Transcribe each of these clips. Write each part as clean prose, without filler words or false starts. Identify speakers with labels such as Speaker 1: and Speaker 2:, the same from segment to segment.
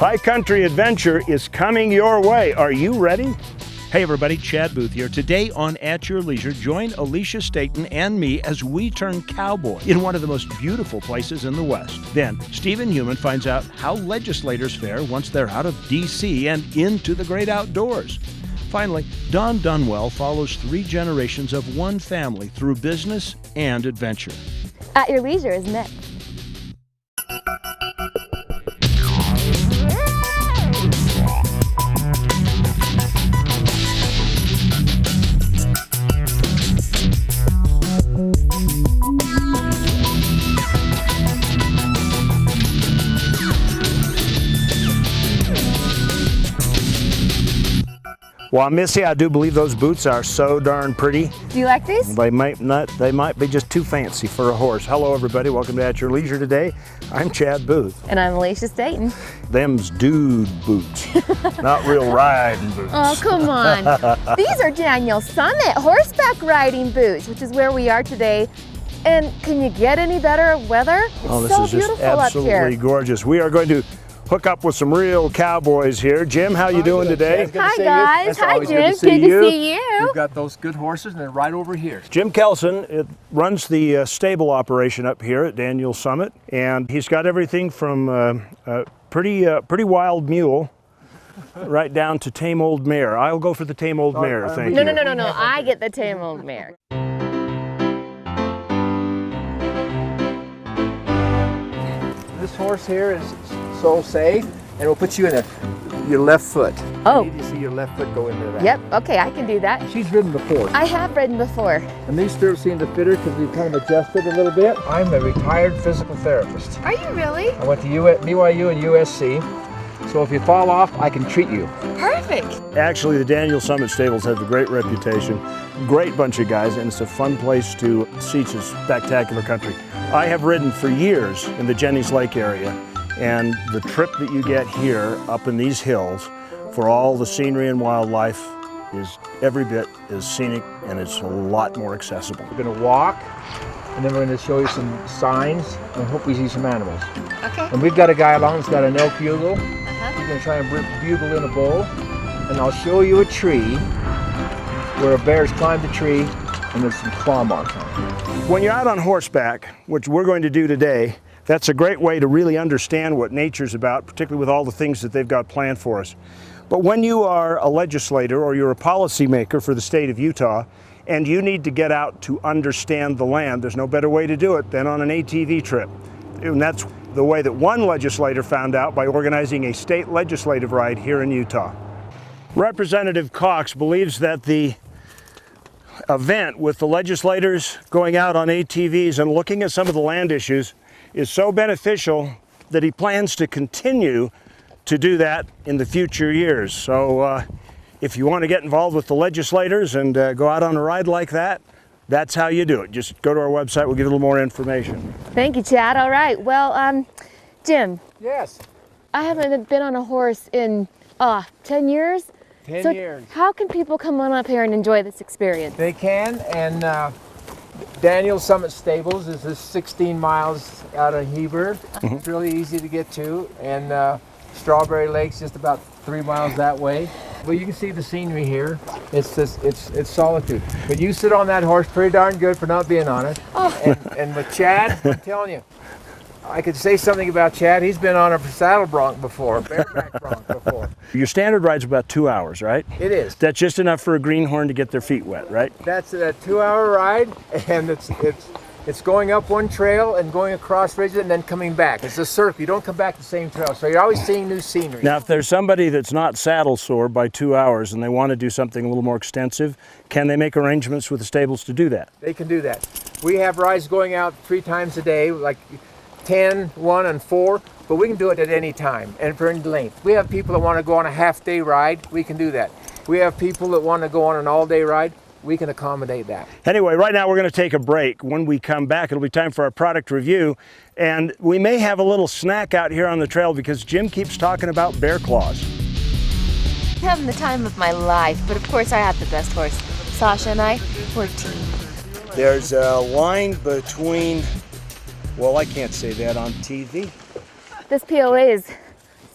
Speaker 1: High Country Adventure is coming your way. Are you ready?
Speaker 2: Hey everybody, Chad Booth here. Today on At Your Leisure, join Alicia Staten and me as we turn cowboy in one of the most beautiful places in the West. Then, Stephen Heumann finds out how legislators fare once they're out of D.C. and into the great outdoors. Finally, Don Dunwell follows 3 generations of one family through business and adventure.
Speaker 3: At Your Leisure is next.
Speaker 1: Well, Missy, I do believe those boots are so darn pretty.
Speaker 3: Do you like these?
Speaker 1: They might be just too fancy for a horse. Hello, everybody. Welcome to At Your Leisure today. I'm Chad Booth.
Speaker 3: And I'm Alicia Staten.
Speaker 1: Them's dude boots, not real riding boots.
Speaker 3: Oh, come on. These are Daniel Summit horseback riding boots, which is where we are today. And can you get any better weather? It's
Speaker 1: this
Speaker 3: so
Speaker 1: is just
Speaker 3: beautiful up here.
Speaker 1: absolutely gorgeous. We are going to hook up with some real cowboys here. Jim, how you doing today?
Speaker 3: Hi guys. Hi Jim. Good to see you.
Speaker 4: We've got those good horses and they're right over here.
Speaker 1: Jim Kelson runs the stable operation up here at Daniel Summit, and he's got everything from a pretty wild mule right down to tame old mare. I'll go for the tame old mare, thank you.
Speaker 3: No. I get the tame old mare.
Speaker 4: This horse here is so safe, and we'll put you in your left foot.
Speaker 3: Oh.
Speaker 4: You need to see your left foot go into that.
Speaker 3: Yep, okay, I can do that.
Speaker 4: She's ridden before.
Speaker 3: I have ridden before.
Speaker 4: And these stirrups seem to fit her because we've kind of adjusted a little bit. I'm a retired physical therapist.
Speaker 3: Are you really?
Speaker 4: I went to BYU and USC. So if you fall off, I can treat you.
Speaker 3: Perfect.
Speaker 1: Actually, the Daniel Summit Stables has a great reputation, great bunch of guys, and it's a fun place to see some spectacular country. I have ridden for years in the Jennings Lake area, and the trip that you get here up in these hills for all the scenery and wildlife is every bit as scenic, and it's a lot more accessible.
Speaker 4: We're going to walk, and then we're going to show you some signs, and hope we see some animals.
Speaker 3: Okay.
Speaker 4: And we've got a guy along that's got an elk bugle. He's going to try and bugle in a bowl, and I'll show you a tree where a bear's climbed a tree, and there's some claw marks on it.
Speaker 1: When you're out on horseback, which we're going to do today, that's a great way to really understand what nature's about, particularly with all the things that they've got planned for us. But when you are a legislator or you're a policymaker for the state of Utah, and you need to get out to understand the land, there's no better way to do it than on an ATV trip. And that's the way that one legislator found out by organizing a state legislative ride here in Utah. Representative Cox believes that the event with the legislators going out on ATVs and looking at some of the land issues is so beneficial that he plans to continue to do that in the future years. So if you want to get involved with the legislators and go out on a ride like that, that's how you do it. Just go to our website, we'll give you a little more information.
Speaker 3: Thank you, Chad. All right. Well, Jim.
Speaker 4: Yes.
Speaker 3: I haven't been on a horse in 10 years.
Speaker 4: 10 years.
Speaker 3: How can people come on up here and enjoy this experience?
Speaker 4: They can, and Daniel Summit Stables is just 16 miles out of Heber. It's really easy to get to, and Strawberry Lake's just about 3 miles that way. Well, you can see the scenery here. It's just, it's solitude. But you sit on that horse pretty darn good for not being on it. Oh. And with Chad, I'm telling you, I could say something about Chad. He's been on a saddle bronc before, bareback bronc before.
Speaker 1: Your standard ride's about 2 hours, right?
Speaker 4: It is.
Speaker 1: That's just enough for a greenhorn to get their feet wet, right?
Speaker 4: That's a 2-hour ride, and it's going up one trail and going across ridges and then coming back. It's a circle. You don't come back the same trail, so you're always seeing new scenery.
Speaker 1: Now, if there's somebody that's not saddle sore by 2 hours and they want to do something a little more extensive, can they make arrangements with the stables to do that?
Speaker 4: They can do that. We have rides going out 3 times a day, like 10, 1, and 4, but we can do it at any time and for any length. We have people that want to go on a half-day ride. We can do that. We have people that want to go on an all-day ride. We can accommodate that.
Speaker 1: Anyway, right now we're going to take a break. When we come back, it'll be time for our product review, and we may have a little snack out here on the trail because Jim keeps talking about bear claws.
Speaker 3: Having the time of my life, but of course I have the best horse. Sasha and I, we're a team.
Speaker 1: There's a line between, well, I can't say that on TV.
Speaker 3: This POA is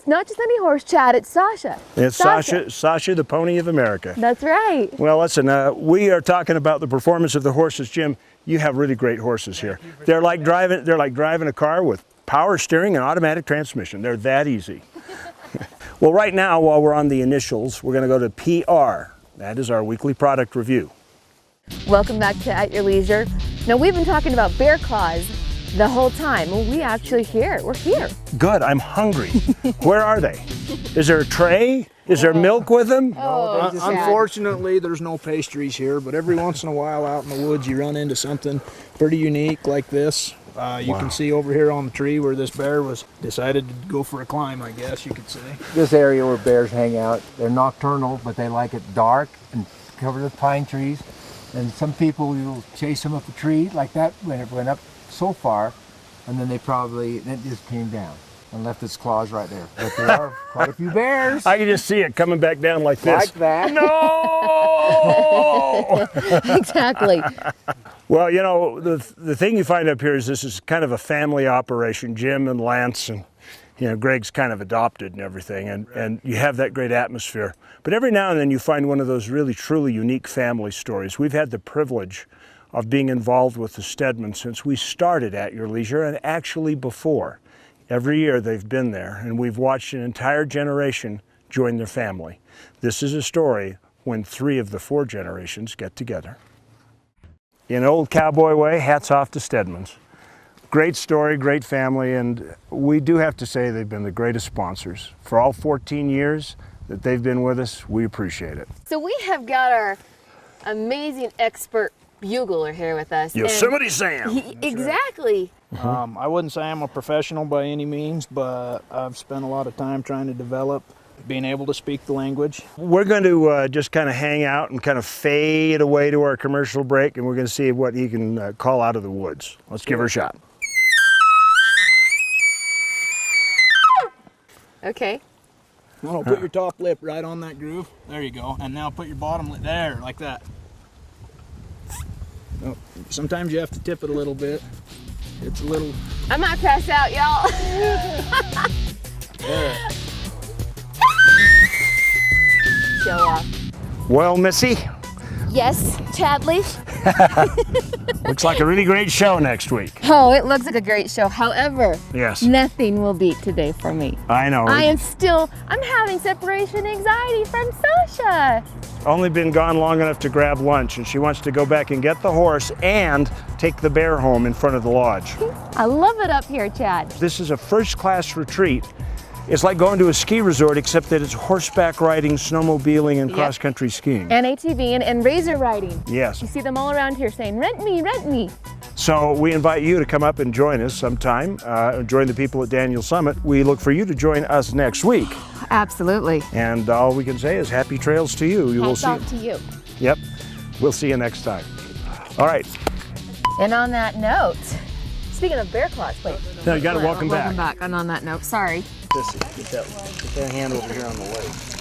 Speaker 3: not just any horse, Chad, it's Sasha.
Speaker 1: It's Sasha, the pony of America.
Speaker 3: That's right.
Speaker 1: Well, listen, we are talking about the performance of the horses. Jim, you have really great horses here. They're like driving a car with power steering and automatic transmission. They're that easy. Well, right now, while we're on the initials, we're going to go to PR. That is our weekly product review.
Speaker 3: Welcome back to At Your Leisure. Now, we've been talking about bear claws the whole time. Well, we actually we're here.
Speaker 1: Good, I'm hungry. Where are they? Is there a tray? Is there milk with them?
Speaker 3: Oh,
Speaker 5: Unfortunately, there's no pastries here, but every once in a while out in the woods, you run into something pretty unique like this. You can see over here on the tree where this bear was decided to go for a climb, I guess you could say.
Speaker 4: This area where bears hang out, they're nocturnal, but they like it dark and covered with pine trees. And some people will chase them up a tree like that when it went up so far, and then it just came down and left its claws right there. But there are quite a few bears.
Speaker 1: I can just see it coming back down like this.
Speaker 4: Like that.
Speaker 1: No!
Speaker 3: Exactly.
Speaker 1: Well, you know, the thing you find up here is this is kind of a family operation. Jim and Lance and, you know, Greg's kind of adopted and everything, and you have that great atmosphere. But every now and then you find one of those really, truly unique family stories. We've had the privilege of being involved with the Stedman since we started At Your Leisure, and actually before. Every year they've been there, and we've watched an entire generation join their family. This is a story when 3 of the 4 generations get together. In old cowboy way, hats off to Stedmans. Great story, great family, and we do have to say they've been the greatest sponsors. For all 14 years that they've been with us, we appreciate it.
Speaker 3: So we have got our amazing expert bugler here with us.
Speaker 1: Yosemite Sam!
Speaker 3: Exactly.
Speaker 5: I wouldn't say I'm a professional by any means, but I've spent a lot of time trying to develop being able to speak the language.
Speaker 1: We're going to just kind of hang out and kind of fade away to our commercial break, and we're going to see what he can call out of the woods. Let's give her a shot.
Speaker 3: Okay.
Speaker 5: Now put your top lip right on that groove. There you go. And now put your bottom lip there, like that. Oh, sometimes you have to tip it a little bit. It's a little...
Speaker 3: I might pass out, y'all.
Speaker 5: There.
Speaker 3: Show off.
Speaker 1: Well, Missy,
Speaker 3: Yes, Chadley.
Speaker 1: looks like a really great show next week.
Speaker 3: Oh, it looks like a great show. However,
Speaker 1: Yes.
Speaker 3: nothing will beat today for me.
Speaker 1: I know.
Speaker 3: I'm having separation anxiety from Sasha.
Speaker 1: Only been gone long enough to grab lunch, and she wants to go back and get the horse and take the bear home in front of the lodge.
Speaker 3: I love it up here, Chad.
Speaker 1: This is a first-class retreat. It's like going to a ski resort, except that it's horseback riding, snowmobiling, and
Speaker 3: Yep.
Speaker 1: cross-country skiing.
Speaker 3: And ATV and razor riding.
Speaker 1: Yes.
Speaker 3: You see them all around here saying, rent me, rent me.
Speaker 1: So we invite you to come up and join us sometime, join the people at Daniel Summit. We look for you to join us next week.
Speaker 3: Absolutely.
Speaker 1: And all we can say is happy trails to you. You will
Speaker 3: Hats
Speaker 1: see.
Speaker 3: off to you.
Speaker 1: Yep. We'll see you next time. All right.
Speaker 3: And on that note, speaking of bear claws, wait.
Speaker 1: Now you got to welcome back.
Speaker 3: Welcome back. And on that note, sorry.
Speaker 1: Get that hand over here on the leg.